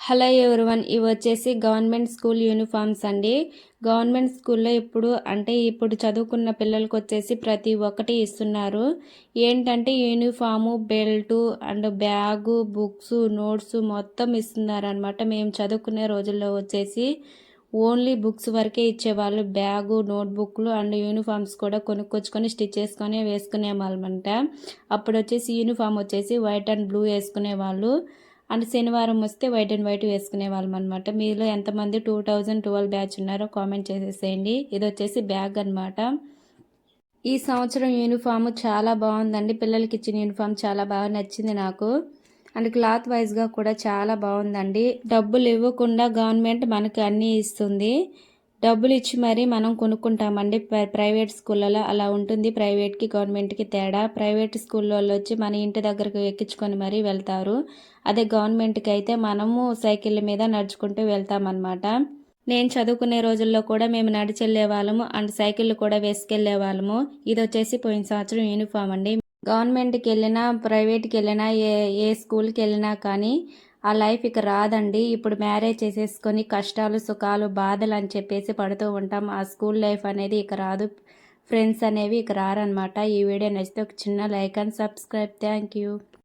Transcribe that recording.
Hello everyone, ఇవి వచ్చేసి government school uniforms అండి. గవర్నమెంట్ స్కూల్లో ఇప్పుడు చదువుకున్న పిల్లలకి వచ్చేసి ప్రతి ఒక్కటి ఇస్తున్నారు. ఏంటంటే uniform, belt and bag, books, notes మొత్తం ఇస్తున్నారు అనమాట. మేము చదువుకునే రోజుల్లో వచ్చేసి ఓన్లీ బుక్స్ వరకే ఇచ్చేవాళ్ళు. బ్యాగు, నోట్బుక్లు అండ్ యూనిఫామ్స్ కూడా కొనుక్కొచ్చుకొని స్టిచ్ చేసుకొని వేసుకునే వాళ్ళమంట. అప్పుడు వచ్చేసి యూనిఫామ్ వచ్చేసి వైట్ అండ్ బ్లూ వేసుకునేవాళ్ళు. అండ్ శనివారం వస్తే వైట్ అండ్ వైట్ వేసుకునే వాళ్ళం అనమాట. మీలో ఎంతమంది 2012 బ్యాచ్ ఉన్నారో కామెంట్ చేసేసేయండి. ఇది వచ్చేసి బ్యాగ్ అనమాట. ఈ సంవత్సరం యూనిఫామ్ చాలా బాగుందండి. పిల్లలకి ఇచ్చిన యూనిఫామ్ చాలా బాగా నచ్చింది నాకు. అండ్ క్లాత్ వైజ్గా కూడా చాలా బాగుందండి. డబ్బులు ఇవ్వకుండా గవర్నమెంట్ మనకి అన్నీ ఇస్తుంది. డబ్బులు ఇచ్చి మరీ మనం కొనుక్కుంటామండి. ప్రైవేట్ స్కూళ్ళలో అలా ఉంటుంది. ప్రైవేట్కి గవర్నమెంట్కి తేడా. ప్రైవేట్ స్కూల్లో వచ్చి మన ఇంటి దగ్గరకు ఎక్కించుకొని మరీ వెళ్తారు. అదే గవర్నమెంట్కి అయితే మనము సైకిళ్ళ మీద నడుచుకుంటూ వెళ్తామన్నమాట. నేను చదువుకునే రోజుల్లో కూడా మేము నడిచెళ్ళే వాళ్ళము అండ్ సైకిళ్ళు కూడా వేసుకెళ్లే వాళ్ళము. ఇది వచ్చేసి పోయిన సంవత్సరం యూనిఫామ్ అండి. గవర్నమెంట్కి వెళ్ళినా ప్రైవేట్కి వెళ్ళినా ఏ స్కూల్కి వెళ్ళినా కానీ ఆ లైఫ్ ఇక రాదండి. ఇప్పుడు మ్యారేజ్ చేసేసుకొని కష్టాలు, సుఖాలు, బాధలు అని చెప్పేసి పడుతూ ఉంటాం. ఆ స్కూల్ లైఫ్ అనేది ఇక రాదు. ఫ్రెండ్స్ అనేవి ఇక రారనమాట. ఈ వీడియో నచ్చితే ఒక చిన్న like and subscribe. Thank you.